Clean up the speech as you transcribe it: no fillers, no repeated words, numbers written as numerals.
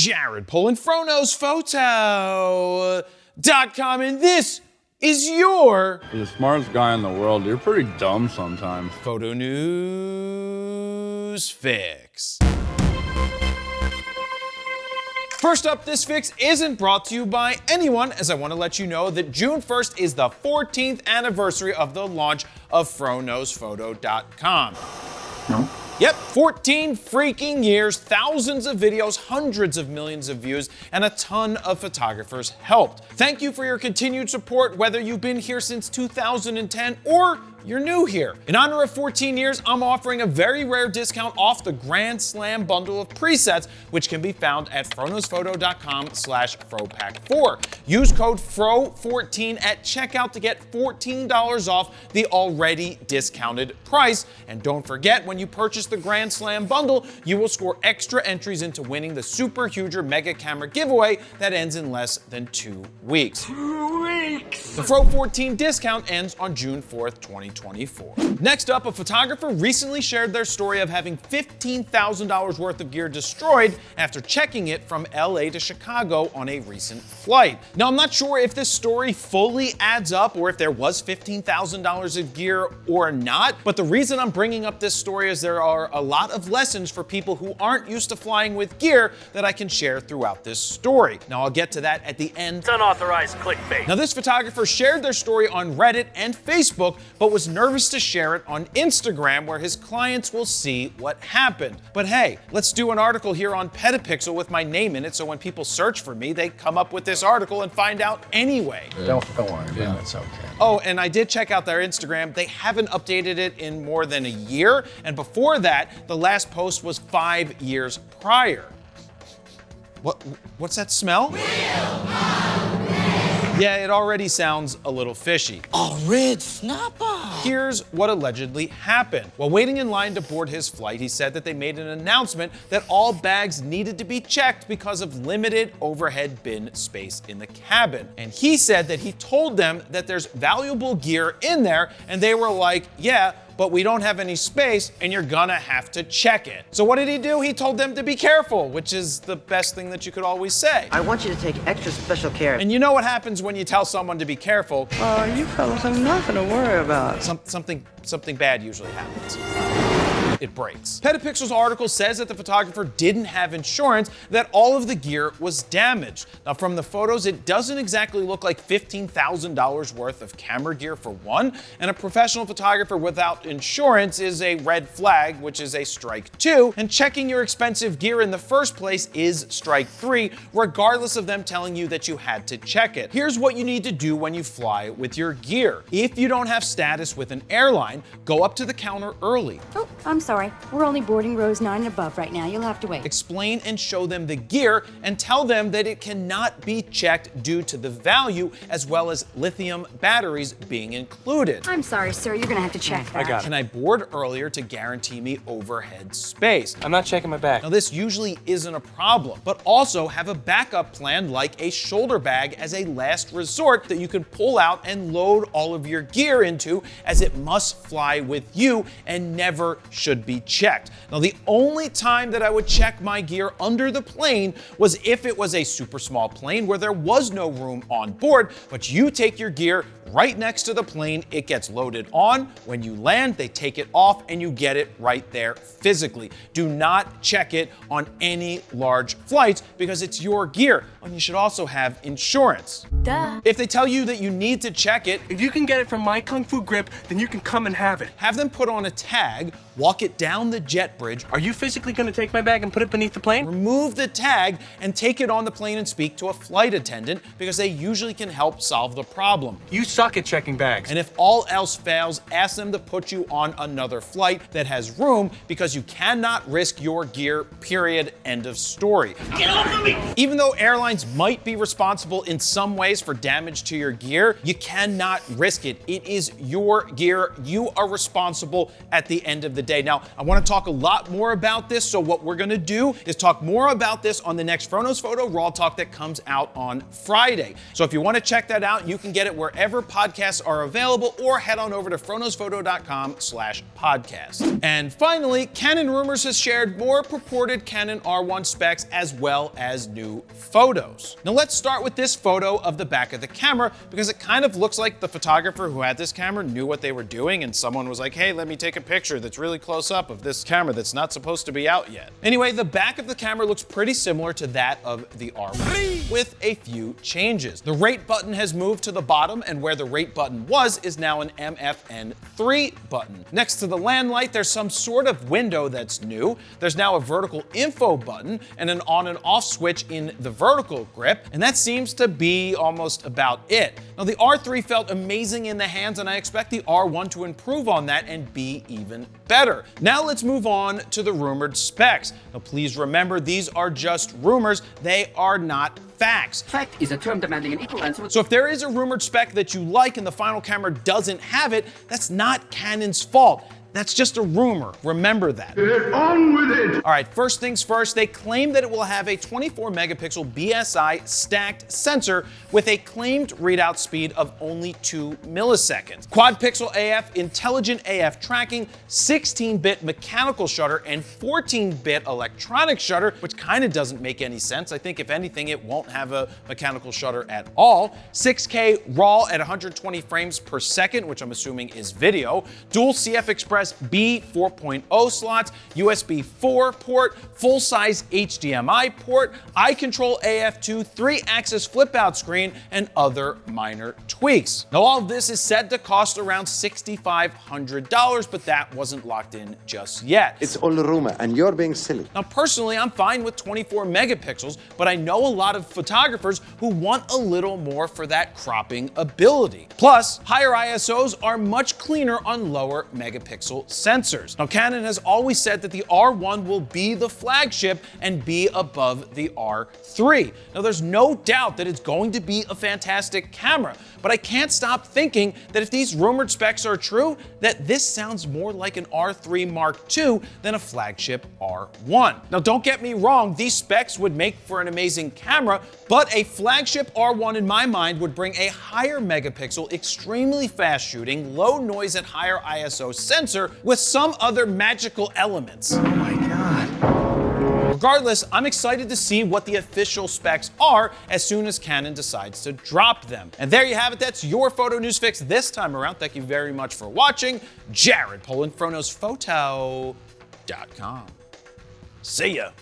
Jared Polin, FroKnowsPhoto.com, and this is your... You're the smartest guy in the world. You're pretty dumb sometimes. Photo News Fix. First up, this fix isn't brought to you by anyone, as I want to let you know that June 1st is the 14th anniversary of the launch of FroKnowsPhoto.com. No? Yep, 14 freaking years, thousands of videos, hundreds of millions of views, and a ton of photographers helped. Thank you for your continued support, whether you've been here since 2010 or you're new here. In honor of 14 years, I'm offering a very rare discount off the Grand Slam bundle of presets, which can be found at FroKnowsPhoto.com/FroPack4. Use code FRO14 at checkout to get $14 off the already discounted price. And don't forget, when you purchase the Grand Slam bundle, you will score extra entries into winning the Super Huger Mega Camera giveaway that ends in less than 2 weeks. 2 weeks! The FRO14 discount ends on June 4th, 2024. Next up, a photographer recently shared their story of having $15,000 worth of gear destroyed after checking it from LA to Chicago on a recent flight. Now, I'm not sure if this story fully adds up or if there was $15,000 of gear or not, but the reason I'm bringing up this story is there are a lot of lessons for people who aren't used to flying with gear that I can share throughout this story. Now, I'll get to that at the end. It's unauthorized clickbait. Now, this photographer shared their story on Reddit and Facebook, but was nervous to share it on Instagram where his clients will see what happened. But hey, let's do an article here on Petapixel with my name in it, so when people search for me, they come up with this article and find out anyway. Don't worry about it, it's okay. Oh, and I did check out their Instagram. They haven't updated it in more than a year, and before that, the last post was 5 years prior. What's that smell? Yeah, it already sounds a little fishy. A red snapper! Here's what allegedly happened. While waiting in line to board his flight, he said that they made an announcement that all bags needed to be checked because of limited overhead bin space in the cabin. And he said that he told them that there's valuable gear in there, and they were like, yeah, but we don't have any space and you're gonna have to check it. So what did he do? He told them to be careful, which is the best thing that you could always say. I want you to take extra special care. And you know what happens when you tell someone to be careful? You fellas have nothing to worry about. Something bad usually happens. It breaks. Petapixel's article says that the photographer didn't have insurance, that all of the gear was damaged. Now, from the photos, it doesn't exactly look like $15,000 worth of camera gear for one, and a professional photographer without insurance is a red flag, which is a strike 2, and checking your expensive gear in the first place is strike 3, regardless of them telling you that you had to check it. Here's what you need to do when you fly with your gear. If you don't have status with an airline, go up to the counter early. Oh, I'm sorry. We're only boarding rows 9 and above right now. You'll have to wait. Explain and show them the gear and tell them that it cannot be checked due to the value as well as lithium batteries being included. I'm sorry, sir. You're gonna have to check that. I got it. Can I board earlier to guarantee me overhead space? I'm not checking my bag. Now, this usually isn't a problem, but also have a backup plan like a shoulder bag as a last resort that you can pull out and load all of your gear into, as it must fly with you and never should be checked. Now, the only time that I would check my gear under the plane was if it was a super small plane where there was no room on board, but you take your gear right next to the plane, it gets loaded on. When you land, they take it off and you get it right there physically. Do not check it on any large flights because it's your gear, and you should also have insurance. Duh. If they tell you that you need to check it, If you can get it from my Kung Fu grip, then you can come and have it. have them put on a tag, walk it down the jet bridge, Are you physically gonna take my bag and put it beneath the plane? remove the tag, and take it on the plane and speak to a flight attendant because they usually can help solve the problem. You suck at checking bags. And if all else fails, ask them to put you on another flight that has room because you cannot risk your gear, period, end of story. Get off of me! Even though airlines might be responsible in some ways for damage to your gear, you cannot risk it. It is your gear. You are responsible at the end of the day. Now, I want to talk a lot more about this, so what we're going to do is talk more about this on the next FroKnowsPhoto Raw Talk that comes out on Friday. So if you want to check that out, you can get it wherever podcasts are available, or head on over to FroKnowsPhoto.com/podcast. And finally, Canon Rumors has shared more purported Canon R1 specs as well as new photos. Now let's start with this photo of the back of the camera, because it kind of looks like the photographer who had this camera knew what they were doing, and someone was like, hey, let me take a picture that's really close up of this camera that's not supposed to be out yet. Anyway, the back of the camera looks pretty similar to that of the R1, with a few changes. The rate button has moved to the bottom, and where the rate button was is now an MFN3 button. Next to the land light, there's some sort of window that's new. There's now a vertical info button and an on and off switch in the vertical grip, and that seems to be almost about it. Now the R3 felt amazing in the hands, and I expect the R1 to improve on that and be even better. Now let's move on to the rumored specs. Now please remember, these are just rumors. They are not facts. Fact is a term demanding an equal answer. So if there is a rumored spec that you like and the final camera doesn't have it, that's not Canon's fault. That's just a rumor. Remember that. Get on with it! All right, first things first, they claim that it will have a 24 megapixel BSI stacked sensor with a claimed readout speed of only 2 milliseconds. Quad pixel AF, intelligent AF tracking, 16-bit mechanical shutter, and 14-bit electronic shutter, which kind of doesn't make any sense. I think if anything, it won't have a mechanical shutter at all. 6K RAW at 120 frames per second, which I'm assuming is video. Dual CF Express B 4.0 slots, USB 4 port, full-size HDMI port, eye control AF2, 3-axis flip-out screen, and other minor tweaks. Now all of this is said to cost around $6,500, but that wasn't locked in just yet. It's all a rumor, and you're being silly. Now personally, I'm fine with 24 megapixels, but I know a lot of photographers who want a little more for that cropping ability. Plus, higher ISOs are much cleaner on lower megapixel sensors. Now Canon has always said that the R1 will be the flagship and be above the R3. Now there's no doubt that it's going to be a fantastic camera, but I can't stop thinking that if these rumored specs are true, that this sounds more like an R3 Mark II than a flagship R1. Now don't get me wrong, these specs would make for an amazing camera, but a flagship R1 in my mind would bring a higher megapixel, extremely fast shooting, low noise at higher ISO sensor with some other magical elements. Oh my God. Regardless, I'm excited to see what the official specs are as soon as Canon decides to drop them. And there you have it. That's your photo news fix this time around. Thank you very much for watching. Jared Polin, FroKnowsPhoto.com. See ya.